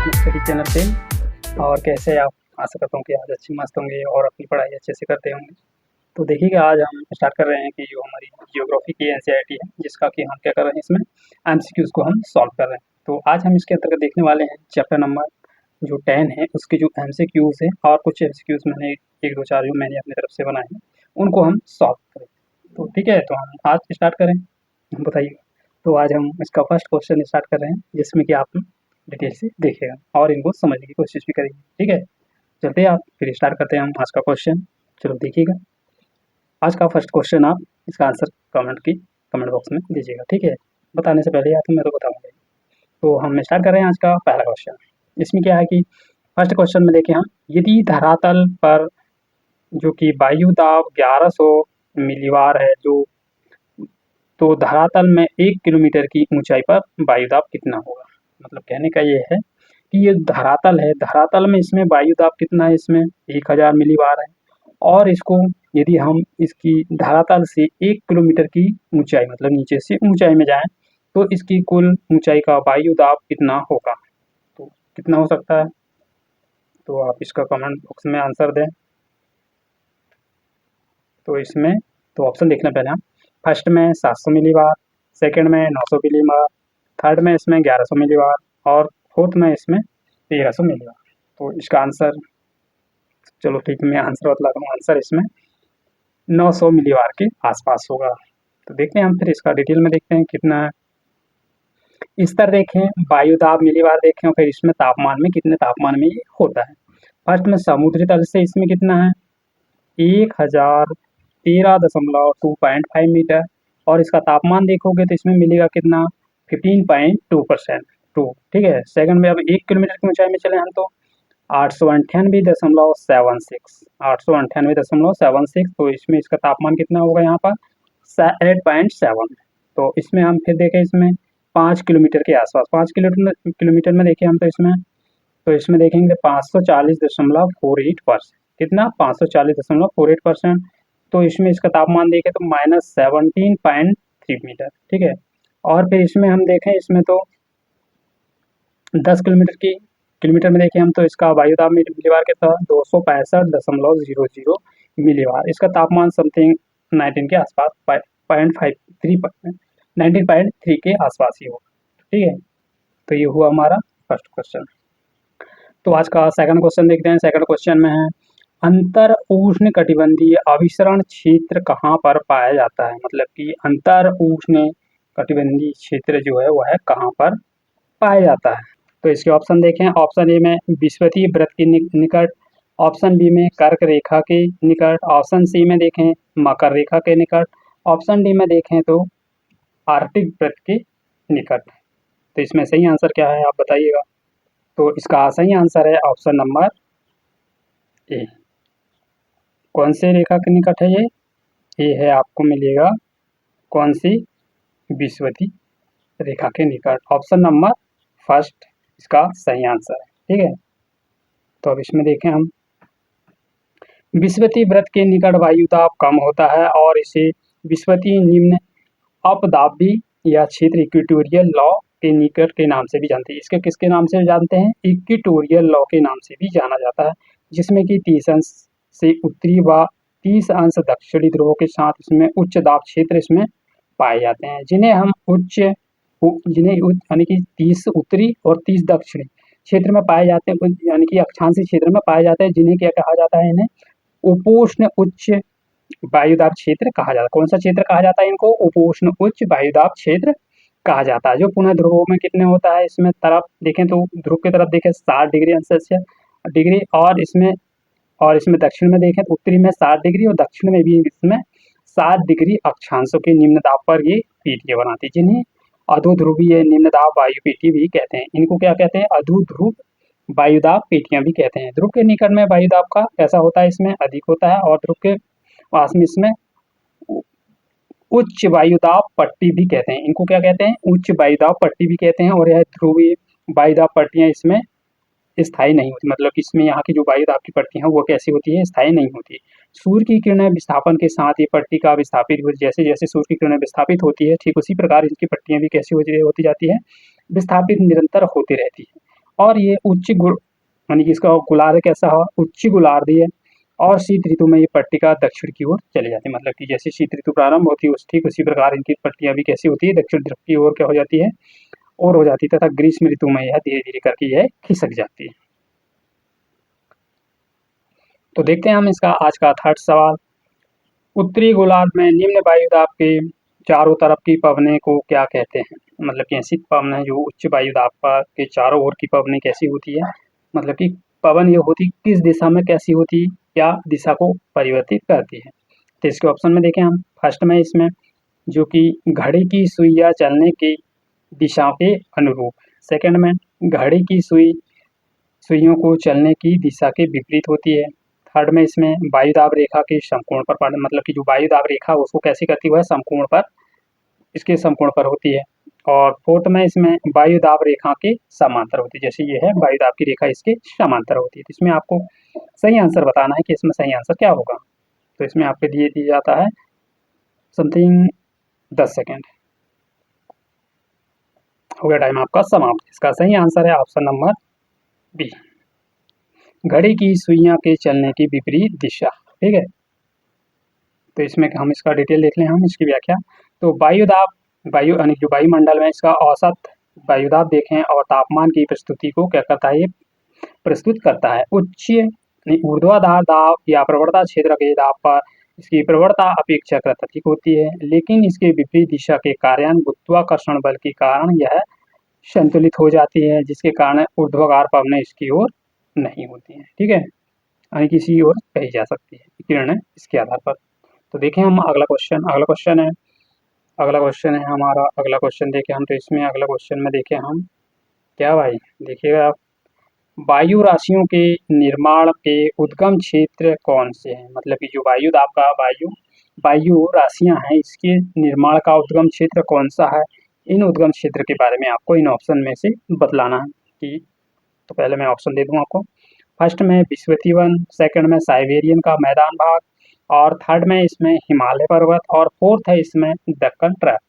अपने study channel पे। और कैसे आप, आशा करता हूँ कि आज अच्छे मस्त होंगे और अपनी पढ़ाई अच्छे से करते होंगे। तो देखिएगा, आज हम स्टार्ट कर रहे हैं कि जो हमारी जियोग्राफी की एनसीईआरटी है, जिसका कि हम क्या कर रहे हैं, इसमें एमसीक्यूज को हम सॉल्व कर रहे हैं। तो आज हम इसके अंतर्गत देखने वाले हैं चैप्टर नंबर जो 10 है, उसके जो एमसीक्यूज है और कुछ एमसीक्यूज मैंने एक दो चार जो मैंने अपनी तरफ से बनाए हैं उनको हम सॉल्व करें। तो ठीक है, तो हम आज स्टार्ट करें, बताइए। तो आज हम इसका फर्स्ट क्वेश्चन स्टार्ट कर रहे हैं, जिसमें कि आप डिटेल से देखिएगा और इनको समझने की कोशिश भी करेंगे। ठीक है, चलते हैं आप फिर स्टार्ट करते हैं हम आज का क्वेश्चन। चलो देखिएगा, आज का फर्स्ट क्वेश्चन आप इसका आंसर कमेंट बॉक्स में दीजिएगा। ठीक है, बताने से पहले आप मैं तो बताऊंगा। तो हम स्टार्ट कर रहे हैं आज का पहला क्वेश्चन। इसमें क्या है कि फर्स्ट क्वेश्चन में देखें हम, यदि धरातल पर जो कि वायु दाब 1100 मिलीबार है, जो तो धरातल में 1 किलोमीटर की ऊंचाई पर वायु दाब कितना होगा। मतलब कहने का ये है कि ये धरातल है, धरातल में इसमें वायु दाब कितना है, इसमें 1000 मिलीबार है। और इसको यदि हम इसकी धरातल से 1 किलोमीटर की ऊंचाई, मतलब नीचे से ऊंचाई में जाएं, तो इसकी कुल ऊंचाई का वायु दाब कितना होगा। तो कितना हो सकता है, तो आप इसका कमेंट बॉक्स में आंसर दें। तो इसमें तो ऑप्शन देखना पहले हम, फर्स्ट में 700 मिलीबार, सेकंड में 900 मिलीबार, थर्ड में इसमें 1100 मिलीबार और फोर्थ में इसमें 1300 मिलीबार। तो इसका आंसर, चलो ठीक है, मैं आंसर बतलाता हूँ। आंसर इसमें 900 मिलीबार के आसपास होगा। तो देखते हैं हम फिर इसका डिटेल में देखते हैं कितना है। स्तर देखें, वायु दाब मिलीबार देखें और फिर इसमें तापमान में कितने तापमान में ये होता है। फर्स्ट में समुद्री तल से इसमें कितना है, 1013.2.5 मीटर। और इसका तापमान देखोगे तो इसमें मिलेगा कितना, 15.2%। ठीक है, सेकंड में अब 1 किलोमीटर की ऊंचाई में चले हम तो 898.76, तो इसमें इसका तापमान कितना होगा यहाँ पर 8.7। तो इसमें हम फिर देखें, इसमें 5 किलोमीटर के आसपास, 5 किलोमीटर में देखें हम तो इसमें देखेंगे 540.48%। कितना, 540.48%। तो इसमें इसका तापमान देखें तो -17.3 मीटर। ठीक है, और फिर इसमें हम देखें, इसमें तो 10 किलोमीटर में देखें हम तो इसका वायु दाब मिलीबार कितना, 265.00 मिलीबार। इसका तापमान समथिंग 19 के आसपास, 19.3 के आसपास ही होगा। ठीक है, तो ये हुआ हमारा फर्स्ट क्वेश्चन। तो आज का सेकंड क्वेश्चन देखते हैं। सेकंड क्वेश्चन में है, अंतर उष्ण कटिबंधीय अभिसरण क्षेत्र कहाँ पर पाया जाता है। मतलब कि अंतर उष्ण कटिबंधीय क्षेत्र जो है वह कहाँ पर पाया जाता है। तो इसके ऑप्शन देखें, ऑप्शन ए में विषुवतीय वृत्त के निकट, ऑप्शन बी में कर्क रेखा के निकट, ऑप्शन सी में देखें मकर रेखा के निकट, ऑप्शन डी में देखें तो आर्कटिक वृत्त के निकट। तो इसमें सही आंसर क्या है, आप बताइएगा। तो इसका सही आंसर है ऑप्शन नंबर ए। कौन से रेखा के निकट है ये है आपको मिलेगा कौन सी, विषुवतीय रेखा के निकट। ऑप्शन नंबर फर्स्ट इसका सही आंसर है। ठीक है, तो अब इसमें देखें हम, विषुवतीय वृत्त के निकट वायु दाब कम होता है और इसे विषुवतीय निम्न अपदाबी या क्षेत्र इक्वेटोरियल लॉ के निकट के नाम से भी जानते हैं। इसके किसके नाम से जानते हैं, इक्वेटोरियल लॉ के नाम से भी जाना जाता है, जिसमें कि 30 अंश से उत्तरी व 30 अंश दक्षिणी ध्रुवों के साथ इसमें उच्च दाब क्षेत्र इसमें पाए जाते हैं, जिन्हें यानी कि 30 उत्तरी और 30 दक्षिणी क्षेत्र में पाए जाते हैं, यानी कि अक्षांशीय क्षेत्र में पाए जाते हैं, जिन्हें क्या कहा जाता है, इन्हें उपोष्ण उच्च वायुदाब क्षेत्र कहा जाता है। कौन सा क्षेत्र कहा जाता है इनको, उपोष्ण उच्च वायुदाब क्षेत्र कहा जाता है। जो पुनः ध्रुवों में कितने होता है, इसमें तरफ देखें तो ध्रुव की तरफ देखें 60 डिग्री डिग्री, और इसमें दक्षिण में देखें तो उत्तरी में 60 डिग्री और दक्षिण में भी इसमें 60 डिग्री अक्षांशों के निम्न दाब पर ये पीटियां बनाती है, जिन्हें अधोध्रुवीय निम्न दाब वायु पेटी भी कहते हैं। इनको क्या कहते हैं, अधोध्रुव वायुदाब पेटियां भी कहते हैं। ध्रुव के निकट में वायुदाब का कैसा होता है, इसमें अधिक होता है, और ध्रुव के पास में इसमें उच्च वायुदाब पट्टी भी कहते हैं। इनको क्या कहते हैं, उच्च वायुदाब पट्टी भी कहते हैं। और यह ध्रुवीय वायुदाब पट्टियां इसमें स्थायी नहीं होती, मतलब कि इसमें यहाँ की जो वायुदाब की पट्टियां हैं वो कैसी होती है, स्थायी नहीं होती। सूर्य की किरणें विस्थापन के साथ ये पट्टी का विस्थापित, जैसे जैसे सूर्य की किरणें विस्थापित होती है, ठीक उसी प्रकार इनकी पट्टियां भी कैसी होती जाती है, विस्थापित निरंतर होती रहती है। और ये उच्च गुण यानी कि इसका गोलार्ध कैसा है, उच्च गोलार्धीय है। और शीत ऋतु में ये पट्टिका दक्षिण की ओर चली जाती है, मतलब कि जैसे शीत ऋतु प्रारंभ होती है ठीक उसी प्रकार इनकी पट्टियां भी कैसी होती है, दक्षिण ध्रुव की ओर क्या हो जाती है, और हो जाती है, तथा ग्रीष्म ऋतु में यह धीरे धीरे करके यह खिसक जाती है। तो देखते हैं हम इसका आज का थर्ड सवाल। उत्तरी गोलार्ध में निम्न वायुदाब के चारों तरफ की पवने को क्या कहते हैं? मतलब कि ऐसी पवन है जो उच्च वायुदाब के चारों ओर की पवने कैसी होती है, मतलब कि पवन ये होती किस दिशा में कैसी होती है, क्या दिशा को परिवर्तित करती है। तो इसके ऑप्शन में देखें हम, फर्स्ट में इसमें जो कि घड़ी की सुइयां चलने की दिशा के अनुरूप, सेकंड में घड़ी की सुइयों को चलने की दिशा के विपरीत होती है, थर्ड में इसमें वायुदाब रेखा के समकोण पर मतलब कि जो वायुदाब रेखा उसको कैसी करती है, समकोण पर, इसके समकोण पर होती है, और फोर्थ में इसमें वायुदाब रेखा के समांतर होती है, जैसे ये है वायुदाब की रेखा इसके समांतर होती है। तो इसमें आपको सही आंसर बताना है कि इसमें सही आंसर क्या होगा। तो इसमें आपके दिया जाता है समथिंग 10 सेकेंड। हो गया टाइम आपका समाप्त। इसका सही आंसर है ऑप्शन नंबर बी, घड़ी की सुइयां के चलने की विपरीत दिशा। ठीक है, तो इसमें हम इसका डिटेल देख लें, हम इसकी व्याख्या। तो वायु यानी जो वायुमंडल में इसका औसत वायुदाब देखें और तापमान की प्रस्तुति को क्या करता है, ये प्रस्तुत करता है। उच्च यानी ऊर्ध्वाधर दाब या प्रवणता क्षेत्र के दाब पर इसकी प्रवणता अपेक्षाकृत अधिक होती है, लेकिन इसके विपरीत दिशा के कारण गुरुत्वाकर्षण बल के कारण यह संतुलित हो जाती है, जिसके कारण ऊर्ध्वाधर पवनें इसकी ओर नहीं होती हैं। ठीक है, यानी किसी ओर कही जा सकती है किरणें इसके आधार पर। तो देखें हम अगला क्वेश्चन, अगला क्वेश्चन देखें हम। तो इसमें अगला क्वेश्चन में देखें हम क्या भाई, देखिएगा आप, वायु राशियों के निर्माण के उद्गम क्षेत्र कौन से हैं, मतलब कि जो वायु दाब का वायु राशियां हैं इसके निर्माण का उद्गम क्षेत्र कौन सा है, इन उद्गम क्षेत्र के बारे में आपको इन ऑप्शन में से बतलाना है कि, तो पहले मैं ऑप्शन दे दूं आपको। फर्स्ट में विश्ववती वन, सेकंड में साइबेरियन का मैदान भाग, और थर्ड में इसमें हिमालय पर्वत, और फोर्थ है इसमें दक्कन ट्रैप।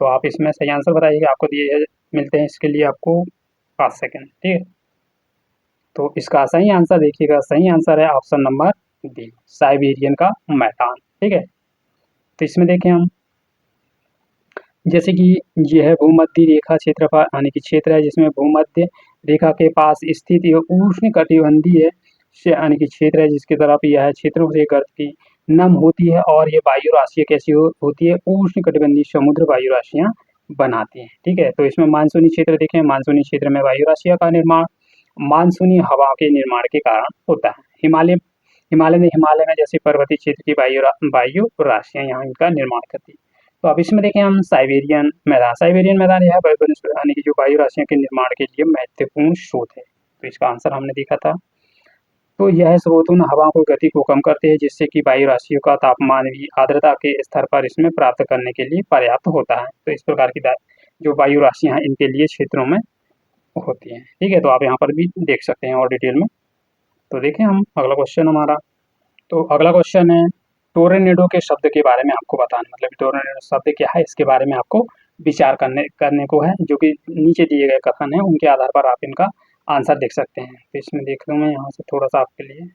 तो आप इसमें सही आंसर बताइएगा, आपको दिए मिलते हैं इसके लिए आपको 5 सेकंड। ठीक है, तो इसका सही आंसर देखिएगा, सही आंसर है ऑप्शन नंबर डी, साइबेरियन का मैदान। ठीक है, तो इसमें देखें हम, जैसे कि यह भूमध्य रेखा क्षेत्रफल यानी कि क्षेत्र है जिसमें भूमध्य रेखा के पास स्थित यह उष्ण कटिबंधीय यानी कि क्षेत्र है, जिसकी तरफ यह क्षेत्रों से गर्त की नम होती है, और ये वायु राशियाँ कैसी होती है, उष्ण कटिबंधीय समुद्र वायु राशियाँ बनाती हैं। ठीक है, तो इसमें मानसूनी क्षेत्र देखें, मानसूनी क्षेत्र में वायु राशियाँ का निर्माण मानसूनी हवा के निर्माण के कारण होता है। हिमालय में जैसे पर्वतीय क्षेत्र की वायु राशियाँ यहाँ इनका निर्माण करती है। तो अब इसमें देखें हम साइबेरियन मैदान यह यानी कि जो वायु राशियों के निर्माण के लिए महत्वपूर्ण स्रोत है। तो इसका आंसर हमने देखा था। तो यह स्रोत उन हवा को गति को कम करते हैं, जिससे कि वायु राशियों का तापमान भी आर्द्रता के स्तर पर इसमें प्राप्त करने के लिए पर्याप्त होता है। तो इस प्रकार की जो वायु राशियाँ हैं इनके लिए क्षेत्रों में होती हैं। ठीक है, तो आप यहाँ पर भी देख सकते हैं और डिटेल में। तो देखें हम अगला क्वेश्चन हमारा, तो अगला क्वेश्चन है टोर्नेडो के शब्द के बारे में आपको बताना, मतलब टोर्नेडो शब्द क्या है इसके बारे में आपको विचार करने को है, जो कि नीचे दिए गए कथन है उनके आधार पर आप इनका आंसर देख सकते हैं। तो इसमें देख लूँ मैं यहाँ से थोड़ा सा आपके लिए,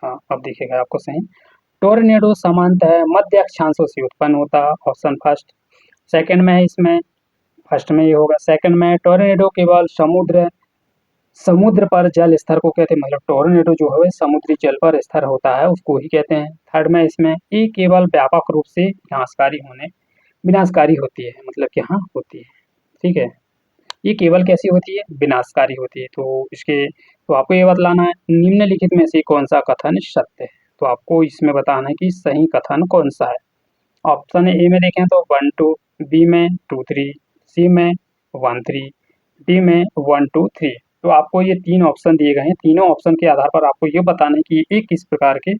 हाँ अब दिखेगा आपको सही। टोर्नेडो सामान्यतः मध्य अक्षांशों से उत्पन्न होता है, ऑप्शन फर्स्ट। सेकंड में इसमें, फर्स्ट में ये होगा, सेकंड में टोर्नेडो केवल समुद्र पर जल स्तर को कहते हैं, मतलब टोर्नेडो जो है समुद्री जल पर स्थिर होता है उसको ही कहते हैं। थर्ड में इसमें ये केवल व्यापक रूप से विनाशकारी होती है, मतलब कि हाँ होती है। ठीक है, ये केवल कैसी होती है, विनाशकारी होती है। तो आपको ये बतलाना है निम्नलिखित में से कौन सा कथन सत्य है। तो आपको इसमें बताना है कि सही कथन कौन सा है। ऑप्शन ए में देखें तो 1 2, बी में 2 3, सी में 1 3, डी में 1 2 3। तो आपको ये 3 ऑप्शन दिए गए हैं, तीनों ऑप्शन के आधार पर आपको ये बताना है कि ये किस प्रकार के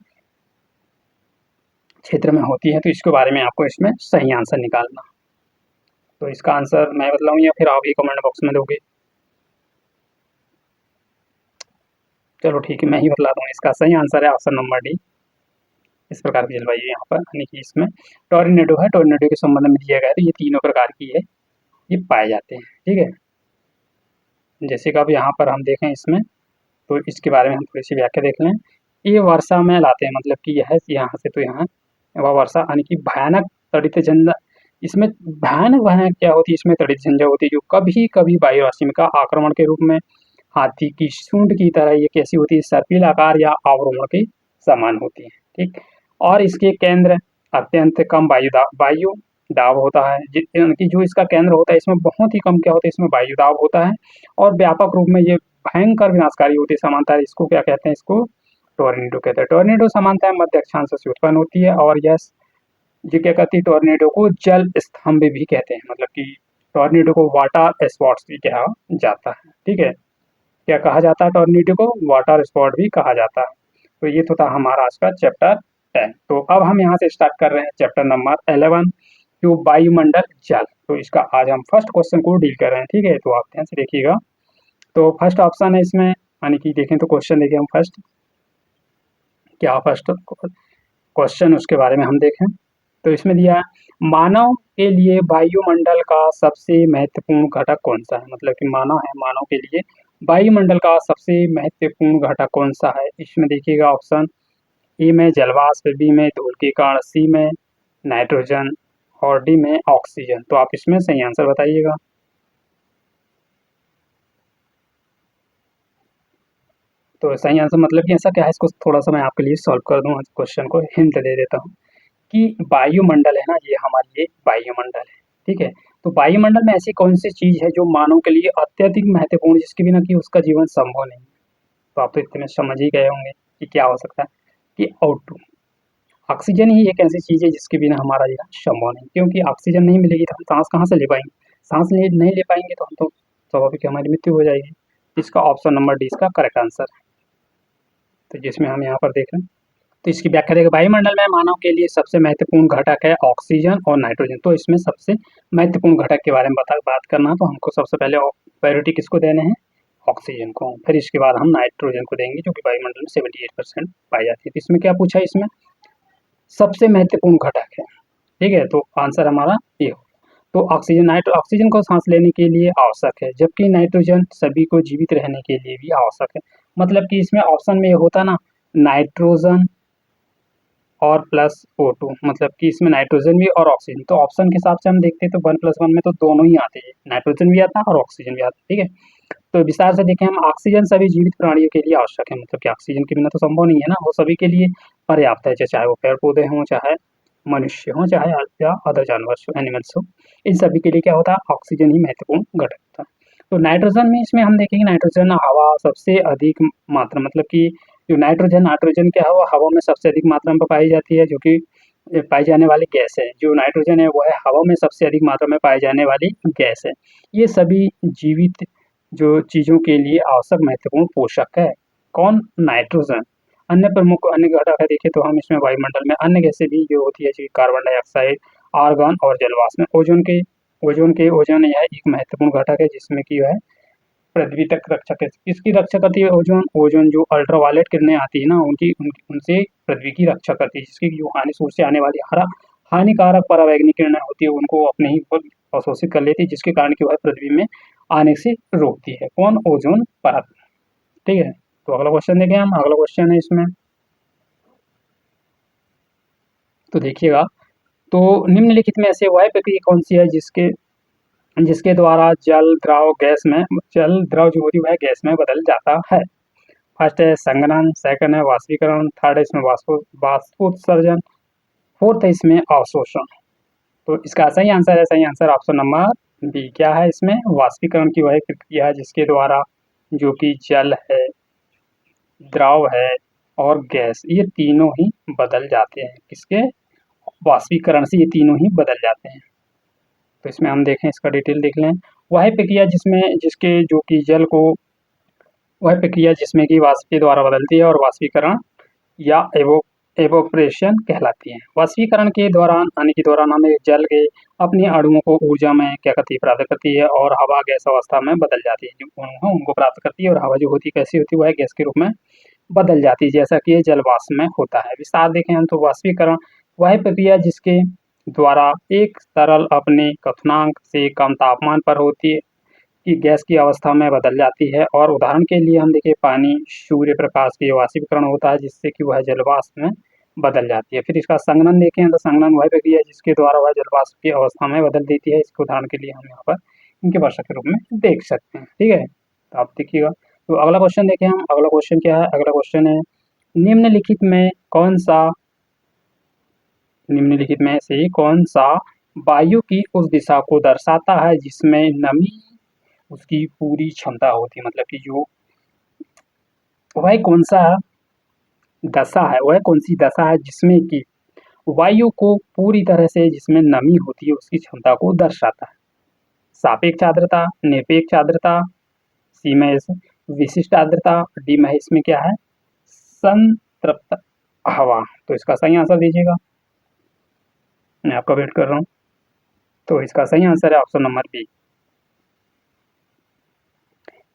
क्षेत्र में होती है। तो इसके बारे में आपको इसमें सही आंसर निकालना। तो इसका आंसर मैं बतलाऊँ या फिर आप ही कमेंट बॉक्स में दोगे? चलो ठीक है, मैं ही बतला दूँ। इसका सही आंसर है ऑप्शन नंबर डी, इस प्रकार की जलवायु यहाँ पर, यानी कि इसमें टोर्नेडो है, टोर्नेडो के संबंध में दिया गया है। तो ये तीनों प्रकार की है, ये पाए जाते हैं। ठीक है, जैसे कि अब यहाँ पर हम देखें इसमें, तो इसके बारे में हम थोड़ी सी व्याख्या देख लें। ये वर्षा में लाते हैं, मतलब कि यह यहाँ से तो यहाँ वह वर्षा यानी कि भयानक तड़ित झंझा। इसमें भयानक भयानक क्या होती है, इसमें तड़ित झंझा होती है जो कभी कभी वायु राशि का आक्रमण के रूप में हाथी की सूंड की तरह ये कैसी होती है, सर्पिल आकार या अवरोहण के समान होती है। ठीक, और इसके केंद्र अत्यंत कम वायु दाब होता है, यानी कि जो इसका केंद्र होता है इसमें बहुत ही कम क्या होता है, इसमें वायु दाब होता है और व्यापक रूप में ये भयंकर विनाशकारी होती है। समानता इसको क्या कहते हैं, इसको टोर्नेडो कहते हैं। टोर्नेडो सामान्यतः मध्य अक्षांश से उत्पन्न होती है और यह ये क्या कहती है, टोर्नेडो को जल स्तंभ भी कहते हैं, मतलब कि टोर्नेडो को वाटर स्पॉट्स भी कहा जाता है। ठीक है, क्या कहा जाता है, टोर्नेडो को वाटर स्पॉट भी कहा जाता है। तो ये तो था हमारा आज का चैप्टर 10। तो अब हम यहाँ से स्टार्ट कर रहे हैं चैप्टर नंबर 11, जो वायुमंडल जल। तो इसका आज हम फर्स्ट क्वेश्चन को डील कर रहे हैं। ठीक है, तो आप ध्यान से देखिएगा। तो फर्स्ट ऑप्शन है इसमें, यानी कि देखें तो क्वेश्चन देखें हम फर्स्ट, क्या फर्स्ट क्वेश्चन उसके बारे में हम देखें। तो इसमें दिया है, मानव के लिए वायुमंडल का सबसे महत्वपूर्ण घटक कौन सा है, मतलब कि मानव है, मानव के लिए वायुमंडल का सबसे महत्वपूर्ण घटक कौन सा है। इसमें देखिएगा ऑप्शन ए में जलवाष्प, बी में धूल के कण, सी में नाइट्रोजन और डी में ऑक्सीजन। तो आप इसमें सही आंसर बताइएगा। तो सही आंसर मतलब कि ऐसा क्या है, इसको थोड़ा सा मैं आपके लिए सॉल्व कर दूँ, क्वेश्चन को हिंट दे देता हूँ कि वायुमंडल है ना, ये हमारी ये वायुमंडल है। ठीक है, तो वायुमंडल में ऐसी कौन सी चीज है जो मानव के लिए अत्यधिक महत्वपूर्ण, जिसके बिना कि उसका जीवन संभव नहीं है। तो आप तो इतने समझ ही गए होंगे कि क्या हो सकता है, कि O2, ऑक्सीजन ही एक ऐसी चीज है जिसके बिना हमारा जीवन संभव नहीं, क्योंकि ऑक्सीजन नहीं मिलेगी तो हम सांस कहाँ से ले पाएंगे, सांस नहीं ले पाएंगे तो हम तो स्वाभाविक हमारी मृत्यु हो जाएगी। इसका ऑप्शन नंबर डी इसका करेक्ट आंसर है। तो जिसमें हम यहाँ पर देख रहे हैं, तो इसकी व्याख्या देखिए, वायुमंडल में मानव के लिए सबसे महत्वपूर्ण घटक है ऑक्सीजन और नाइट्रोजन। तो इसमें सबसे महत्वपूर्ण घटक के बारे में बात करना है, तो हमको सबसे पहले प्रायोरिटी किसको देने हैं, ऑक्सीजन को, फिर इसके बाद हम नाइट्रोजन को देंगे जो कि वायुमंडल में 78% पाई जाती है। तो इसमें क्या पूछा है, इसमें सबसे महत्वपूर्ण घटक है। ठीक है, तो आंसर हमारा ये हो। तो ऑक्सीजन को सांस लेने के लिए आवश्यक है, जबकि नाइट्रोजन सभी को जीवित रहने के लिए भी आवश्यक है। मतलब कि इसमें ऑप्शन में ये होता ना, नाइट्रोजन और प्लस O2, मतलब कि इसमें नाइट्रोजन भी और ऑक्सीजन। तो ऑप्शन के हिसाब से हम देखते हैं तो 1+1 में तो दोनों ही आते हैं, नाइट्रोजन भी आता है और ऑक्सीजन भी आता है। ठीक है, तो विस्तार से देखें हम, ऑक्सीजन सभी जीवित प्राणियों के लिए आवश्यक है, मतलब कि ऑक्सीजन के बिना तो संभव नहीं है ना, वो सभी के लिए पर्याप्त है, चाहे वो पेड़ पौधे हों, चाहे मनुष्य हों, चाहे या अदर जानवर हो, एनिमल्स हो, इन सभी के लिए क्या होता है, ऑक्सीजन ही महत्वपूर्ण घटक होता है। तो नाइट्रोजन में इसमें हम देखेंगे, नाइट्रोजन हवा सबसे अधिक मात्रा, मतलब कि जो नाइट्रोजन क्या है, वो हवा में सबसे अधिक मात्रा में पाई जाती है, जो कि पाई जाने वाली गैस है। जो नाइट्रोजन है वो है हवा में सबसे अधिक मात्रा में पाई जाने वाली गैस है। ये सभी जीवित जो चीज़ों के लिए आवश्यक महत्वपूर्ण पोषक है। कौन, नाइट्रोजन। अन्य प्रमुख अन्य घटक है देखें तो हम इसमें वायुमंडल में अन्य गैसें भी जो होती है, जैसे कार्बन डाइऑक्साइड, आर्गन और जलवाष्प में ओजोन यह एक महत्वपूर्ण घटक है, जिसमें कि जो है पृथ्वी तक रक्षा कर, किसकी रक्षा करती है, ओजोन जो अल्ट्रावायलेट किरणें आती है ना, उनसे पृथ्वी की रक्षा करती है, जिसकी जो सूर्य से आने वाली हानिकारक परावैंगनिक किरणें होती है उनको अपने ही ऊपर अवशोषित कर लेती है, जिसके कारण की वह पृथ्वी में आने से रोकती है। कौन, ओजोन परत। ठीक है, तो अगला क्वेश्चन देखें हम, अगला क्वेश्चन है इसमें, तो देखिएगा, तो निम्नलिखित में से वह प्रक्रिया कौन सी है जिसके जिसके द्वारा जल द्रव जो होती है गैस में बदल जाता है। फर्स्ट है संघनन, सेकंड है वाष्पीकरण, थर्ड है इसमें वाष्पोत्सर्जन, फोर्थ है इसमें अवशोषण। तो इसका सही आंसर ऑप्शन नंबर बी। क्या है इसमें, वाष्पीकरण की वह प्रक्रिया है जिसके द्वारा जो कि जल है, द्रव है और गैस, ये तीनों ही बदल जाते हैं। किसके, वाष्पीकरण से ये तीनों ही बदल जाते हैं। तो इसमें हम देखें, इसका डिटेल देख लें। वह प्रक्रिया जिसके जो कि जल को, वह प्रक्रिया जिसमें कि वाष्प के द्वारा बदलती है और वाष्पीकरण या एवोपरेशन कहलाती है। वाष्पीकरण के दौरान हमें जल के अपने अणुओं को ऊर्जा में क्या करती है, प्राप्त करती है और हवा गैस अवस्था में बदल जाती है, जो उनको प्राप्त करती है और हवा जो होती है कैसी होती है, वह गैस के रूप में बदल जाती है, जैसा कि ये जल वाष्प में होता है। विस्तार देखें हम, तो वाष्पीकरण वह प्रक्रिया जिसके द्वारा एक तरल अपने क्वथनांक से कम तापमान पर होती है, कि गैस की अवस्था में बदल जाती है। और उदाहरण के लिए हम देखिए पानी सूर्य प्रकाश के वाष्पीकरण होता है जिससे कि वह जलवाष्प में बदल जाती है। फिर इसका संघनन देखें तो संघनन वह प्रक्रिया है जिसके द्वारा वह जलवाष्प की अवस्था में बदल देती है। इसके उदाहरण के लिए हम यहाँ पर इनके वर्षा के रूप में देख सकते हैं। ठीक है, तो आप देखिएगा। तो अगला क्वेश्चन देखें हम, अगला क्वेश्चन क्या है? अगला क्वेश्चन है निम्नलिखित में कौन सा निम्नलिखित में से कौन सा वायु की उस दिशा को दर्शाता है जिसमें नमी उसकी पूरी क्षमता होती है। मतलब कि जो वह कौन सा दशा है, वह कौन सी दशा है जिसमें कि वायु को पूरी तरह से जिसमें नमी होती है उसकी क्षमता को दर्शाता है। सापेक्ष आर्द्रता, निरपेक्ष आर्द्रता, सी में विशिष्ट आर्द्रता, डी में इसमें क्या है? संतृप्त हवा। तो इसका सही आंसर दीजिएगा, मैं आपका वेट कर रहा हूँ। तो इसका सही आंसर है ऑप्शन नंबर बी।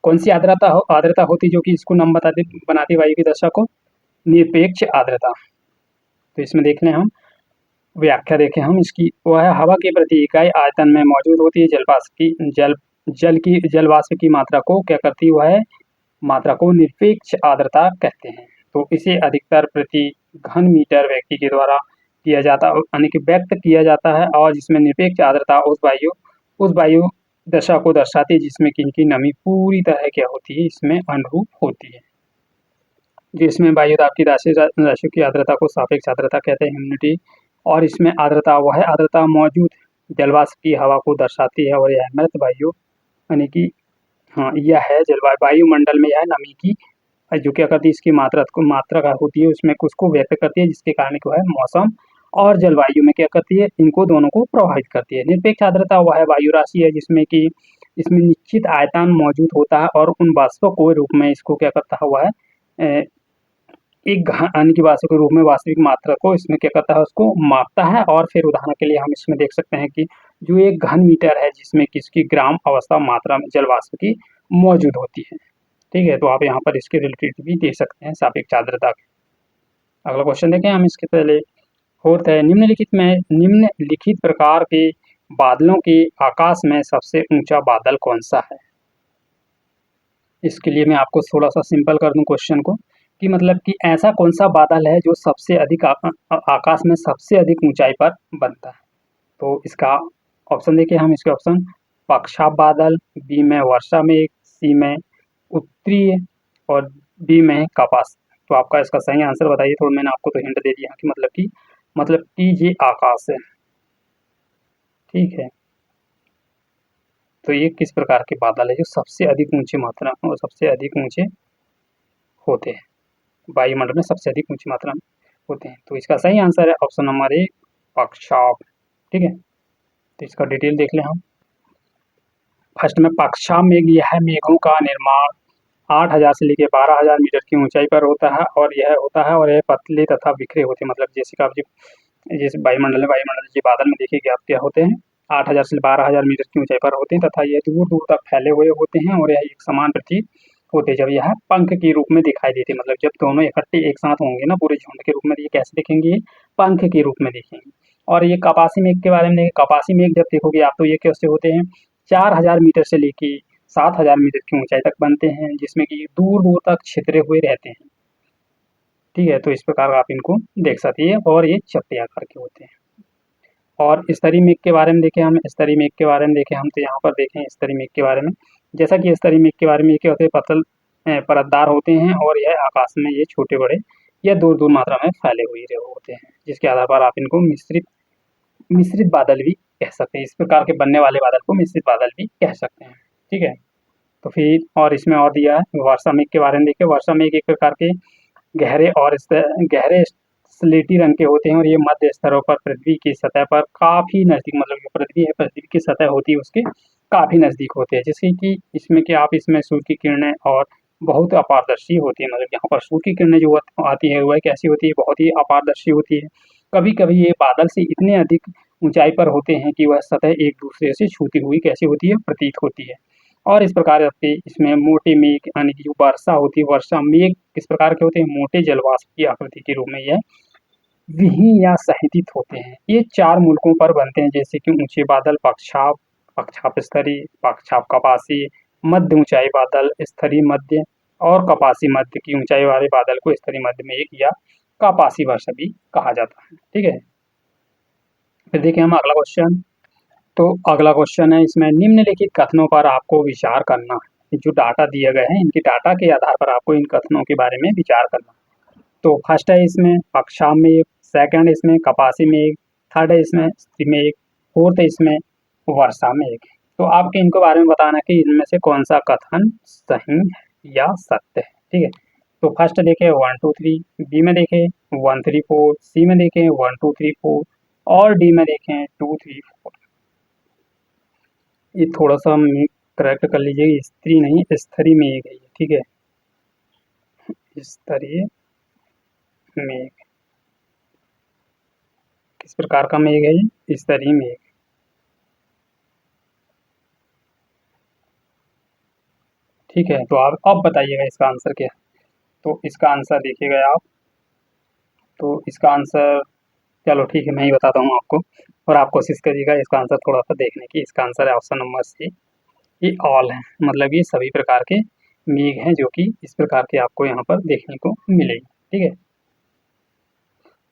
कौन सी आर्द्रता होती जो कि इसको नम बनाती वायु की दशा को? निरपेक्ष आर्द्रता। तो इसमें देख लें हम, व्याख्या देखें हम इसकी, वह हवा के प्रति इकाई आयतन में मौजूद होती है। जल वाष्प की मात्रा को क्या करती है? वह मात्रा को निरपेक्ष आर्द्रता कहते हैं। तो इसे अधिकतर प्रति घन मीटर व्यक्ति के द्वारा किया जाता यानी कि व्यक्त किया जाता है। और जिसमें निरपेक्ष आर्द्रता उस वायु दशा को दर्शाती है जिसमें कि इनकी नमी पूरी तरह क्या होती है? इसमें अनुरूप होती है। जिसमें वायु दाब की राशि की आर्द्रता को सापेक्ष आर्द्रता कहते हैं, ह्यूमिडिटी। और इसमें आर्द्रता वह आर्द्रता मौजूद जलवाष्प की हवा को दर्शाती है। और यह मृत वायु यानी कि हाँ, यह है वायुमंडल में यह नमी की जो क्या करती है? इसकी मात्रा का होती है उसमें उसको व्यक्त करती है जिसके कारण कि वह मौसम और जलवायु में क्या करती है? इनको दोनों को प्रभावित करती है। निरपेक्ष आर्द्रता वह वायु राशि है जिसमें कि इसमें निश्चित आयतन मौजूद होता है और उन वाष्पों को रूप में इसको क्या करता है? वह एक घन की वाष्प के रूप में वास्तविक मात्रा को इसमें क्या करता है? उसको मापता है। और फिर उदाहरण के लिए हम इसमें देख सकते हैं कि जो एक घन मीटर है जिसमें कि इसकी ग्राम अवस्था मात्रा में जल वाष्प की मौजूद होती है। ठीक है, तो आप यहाँ पर इसके रिलेटेड भी देख सकते हैं सापेक्ष आर्द्रता के। अगला क्वेश्चन देखें हम इसके पहले। फोर्थ है निम्नलिखित प्रकार के बादलों के आकाश में सबसे ऊंचा बादल कौन सा है? इसके लिए मैं आपको थोड़ा सा सिंपल कर दूं क्वेश्चन को कि मतलब कि ऐसा कौन सा बादल है जो सबसे अधिक आकाश में सबसे अधिक ऊंचाई पर बनता है। तो इसका ऑप्शन देखिए हम, इसके ऑप्शन पक्षाप बादल, बी में वर्षा मेघ, सी में उत्तरीय और डी में कपास। तो आपका इसका सही आंसर बताइए। थोड़ा मैंने आपको तो हिंट दे दिया कि मतलब कि ये आकाश है। ठीक है, तो ये किस प्रकार के बादल है जो सबसे अधिक ऊंची मात्रा और सबसे अधिक ऊंचे होते हैं, वायुमंडल में सबसे अधिक ऊंची मात्रा में होते हैं। तो इसका सही आंसर है ऑप्शन नंबर ए, पक्षाप। ठीक है, तो इसका डिटेल देख लें हम। फर्स्ट में पक्षाप मेघ, यह मेघों का निर्माण 8,000 से लेकर 12,000 मीटर की ऊंचाई पर होता है। और यह पतले तथा बिखरे होते हैं। मतलब जैसे कि आप जैसे वायुमंडल के बादल में देखिए आप क्या होते हैं, 8,000 से 12,000 मीटर की ऊंचाई पर होते हैं तथा यह दूर दूर तक फैले हुए होते हैं। और यह एक समान प्रतीत होते हैं जब यह पंख के रूप में दिखाई देते हैं। मतलब जब दोनों इकट्ठे एक साथ होंगे ना पूरे झुंड के रूप में, ये कैसे दिखेंगे? पंख के रूप में दिखेंगे। और ये कपासी मेघ के बारे में देखें, कपासी मेघ जब देखोगे आप तो ये कैसे होते हैं? 4,000 मीटर से लेके 7,000 मीटर की ऊंचाई तक बनते हैं जिसमें कि दूर दूर तक छितरे हुए रहते हैं। ठीक है, तो इस प्रकार आप इनको देख सकते हैं। और ये चपटे आकार के होते हैं। और स्तरीय मेघ के बारे में देखें हम, स्तरीय मेघ के बारे में देखें हम, तो यहाँ पर देखें स्तरीय मेघ के बारे में। जैसा कि स्तरीय मेघ के बारे में ये क्या होते हैं? पतल परतदार होते हैं और यह आकाश में ये छोटे बड़े या दूर दूर मात्रा में फैले हुए होते हैं जिसके आधार पर आप इनको मिश्रित बादल भी कह सकते हैं। इस प्रकार के बनने वाले बादल को मिश्रित बादल भी कह सकते हैं। ठीक है, तो फिर और इसमें और दिया है वर्षा मेघ के बारे में। देखिए वर्षा मेघ एक प्रकार के गहरे स्लेटी रंग के होते हैं और ये मध्य स्तरों पर पृथ्वी की सतह पर काफी नजदीक, मतलब जो पृथ्वी है, पृथ्वी की सतह होती है उसके काफी नजदीक होते हैं। जैसे कि इसमें कि आप इसमें सूर्य की किरणें और बहुत अपारदर्शी होती है। मतलब यहाँ पर सूर्य की किरणें जो आती है वह कैसी होती है? बहुत ही अपारदर्शी होती है। कभी कभी ये बादल से इतने अधिक ऊंचाई पर होते हैं कि वह सतह एक दूसरे से छूती हुई कैसी होती है? प्रतीत होती है। और इस प्रकार आपके इसमें मोटे मेघ यानी कि जो वर्षा होती है, वर्षा मेघ किस प्रकार के होते हैं? मोटे जलवाष्प की आकृति के रूप में यह विहीन या सहितित होते हैं। ये 4 मूलकों पर बनते हैं जैसे कि ऊंचे बादल, पक्षाप स्तरीय, पक्षाप कपासी मध्य ऊंचाई बादल, स्तरीय मध्य और कपासी मध्य की ऊंचाई वाले बादल को स्तरीय मध्य मेघ या कपासी वर्षा भी कहा जाता है। ठीक है, फिर देखिए हम अगला क्वेश्चन। तो अगला क्वेश्चन है, इसमें निम्नलिखित कथनों पर आपको विचार करना है। जो डाटा दिए गए हैं इनके डाटा के आधार पर आपको इन कथनों के बारे में विचार करना है। तो फर्स्ट है इसमें अक्षाम मेघ, सेकंड इसमें कपासी मेघ, थर्ड है इसमें स्तरीय मेघ, फोर्थ है इसमें वर्षा मेघ। तो आपके इनको बारे में बताना है कि इनमें से कौन सा कथन सही है या सत्य है। ठीक है, तो फर्स्ट देखें 1 2 3, बी में देखें 1 3 4, सी में देखें 1 2 3 4 और डी में देखें 2 3 4। ये थोड़ा सा करेक्ट कर लीजिए, स्त्री नहीं स्तरीय मेघ है। ठीक है, स्तरीय मेघ किस प्रकार का मेघ है? ये स्तरीय मेघ। ठीक है, तो आप अब बताइएगा इसका आंसर क्या है। तो इसका आंसर देखिएगा आप, तो इसका आंसर, चलो ठीक है मैं ही बताता हूँ आपको और आप कोशिश करिएगा इसका आंसर थोड़ा सा देखने की। इसका आंसर है ऑप्शन नंबर सी, ये ऑल है, मतलब ये सभी प्रकार के मेघ हैं जो कि इस प्रकार के आपको यहाँ पर देखने को मिलेगी। ठीक है,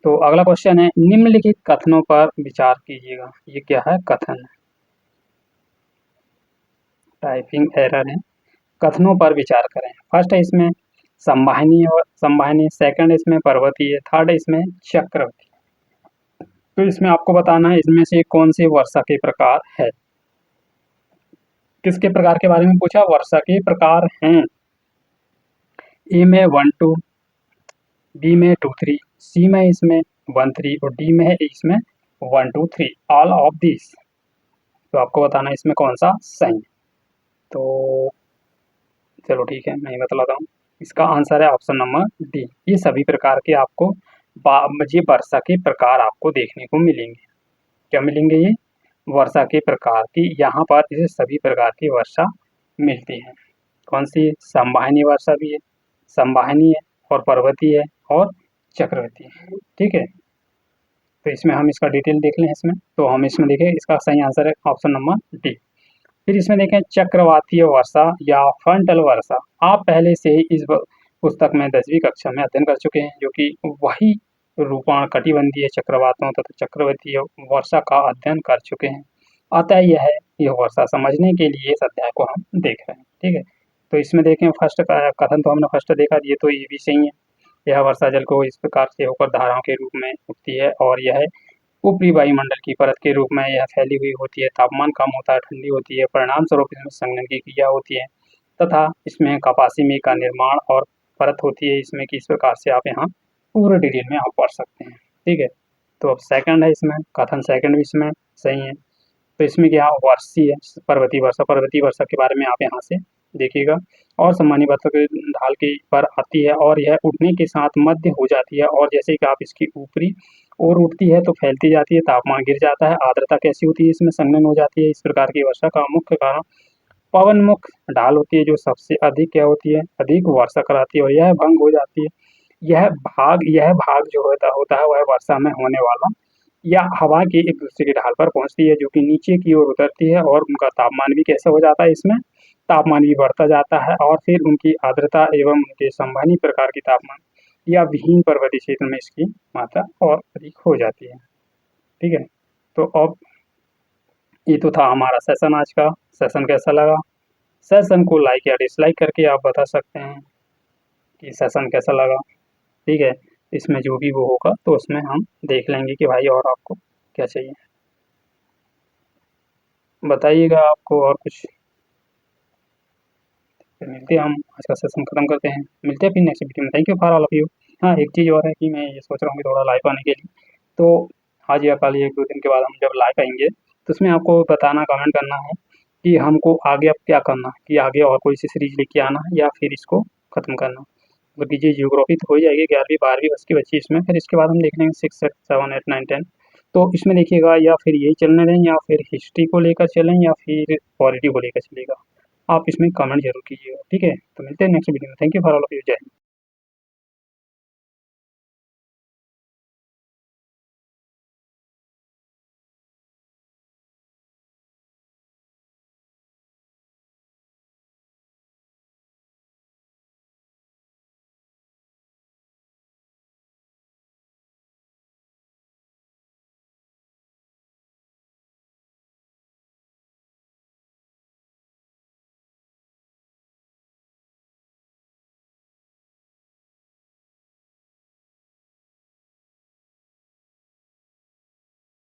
तो अगला क्वेश्चन है, निम्नलिखित कथनों पर विचार कीजिएगा। ये क्या है? कथन, टाइपिंग एरर है। कथनों पर विचार करें। फर्स्ट है इसमें संवाहनीय और संवाहनीय, सेकंड इसमें पर्वतीय, थर्ड इसमें चक्रवती। तो इसमें आपको बताना है इसमें से कौन से वर्षा के प्रकार है। किसके प्रकार के बारे में पूछा? वर्षा के प्रकार हैं। ए में 1 2, बी में 2 3, सी में इसमें 1 3 और डी में है इसमें 1 2 3, ऑल ऑफ दिस। तो आपको बताना है इसमें कौन सा सही है। तो चलो ठीक है मैं ही बतलाता हूँ। इसका आंसर है ऑप्शन नंबर डी, ये सभी प्रकार के आपको ये वर्षा के प्रकार आपको देखने को मिलेंगे। क्या मिलेंगे? ये वर्षा के प्रकार की, यहाँ पर इसे सभी प्रकार की वर्षा मिलती है। कौन सी? संवाहनीय वर्षा भी है, संवाहनीय और पर्वतीय है और चक्रवती है। ठीक है, तो इसमें हम इसका डिटेल देख लें। इसमें तो हम इसमें देखें, इसका सही आंसर है ऑप्शन नंबर डी। फिर इसमें देखें चक्रवातीय वर्षा या फ्रंटल वर्षा। आप पहले से ही इस पुस्तक में 10वीं कक्षा में अध्ययन कर चुके हैं, जो कि वही रूपाण कटिबंधीय चक्रवातों तथा चक्रवातीय वर्षा का अध्ययन कर चुके हैं। अतः यह वर्षा समझने के लिए इस अध्याय को हम देख रहे हैं। ठीक है, तो इसमें देखें फर्स्ट कथन तो हमने फर्स्ट देखा, ये तो ये भी सही है। यह वर्षा जल को इस प्रकार से होकर धाराओं के रूप में उठती है और यह ऊपरी वायुमंडल की परत के रूप में यह फैली हुई होती है। तापमान कम होता है, ठंडी होती है, परिणाम स्वरूप इसमें संघनन की क्रिया होती है तथा इसमें कपासी मेघ का निर्माण और परत होती है इसमें, कि इस प्रकार से आप यहाँ पूरे डिटेल में आप पढ़ सकते हैं। ठीक है, तो अब सेकंड है इसमें कथन, सेकंड भी इसमें सही है। तो इसमें क्या वर्षीय पर्वतीय वर्षा, पर्वतीय वर्षा के बारे में आप यहाँ से देखिएगा। और सम्मानीय वर्षा के ढाल के पर आती है और यह उठने के साथ मध्य हो जाती है और जैसे कि आप इसकी ऊपरी ओर उठती है तो फैलती जाती है, तापमान गिर जाता है, आर्द्रता कैसी होती है इसमें संघनन हो जाती है। इस प्रकार की वर्षा का मुख्य कारण पवनमुख ढाल होती है, जो सबसे अधिक क्या होती है? अधिक वर्षा कराती है और यह भंग हो जाती है। यह भाग जो होता है वह वर्षा में होने वाला या हवा के एक दूसरे की ढाल पर पहुंचती है, जो कि नीचे की ओर उतरती है और उनका तापमान भी कैसे हो जाता है? इसमें तापमान भी बढ़ता जाता है और फिर उनकी आर्द्रता एवं उनके संवहनी प्रकार की तापमान या विहीन पर्वतीय क्षेत्र में इसकी मात्रा और अधिक हो जाती है। ठीक है, तो अब ये तो था हमारा सेशन। आज का सेशन कैसा लगा? सेशन को लाइक या डिसलाइक करके आप बता सकते हैं कि सेशन कैसा लगा। ठीक है, इसमें जो भी वो होगा तो उसमें हम देख लेंगे कि भाई और आपको क्या चाहिए, बताइएगा आपको और कुछ। फिर मिलते हैं, हम आज का सेशन खत्म करते हैं, मिलते हैं फिर नेक्स्ट वीडियो में। Thank you for all of you. हाँ, एक चीज़ और है कि मैं ये सोच रहा हूँ कि थोड़ा लाइव आने के लिए, तो आज या कल 1 2 दिन के बाद हम जब लाइव आएंगे तो उसमें आपको बताना, कमेंट करना है कि हमको आगे अब क्या करना है, कि आगे और कोई सी सीरीज लेके आना है या फिर इसको ख़त्म करना। तो दीजिए, जियोग्राफी तो हो जाएगी 11वीं 12वीं बस की बच्ची इसमें, फिर इसके बाद हम देख लेंगे 6 7 8 9 10। तो इसमें देखिएगा या फिर यही चलने दें या फिर हिस्ट्री को लेकर चलें या फिर पॉलिटी को लेकर चलेगा। आप इसमें कमेंट जरूर कीजिएगा। ठीक है, तो मिलते हैं नेक्स्ट वीडियो में। Thank you for all of you. जय हिंद।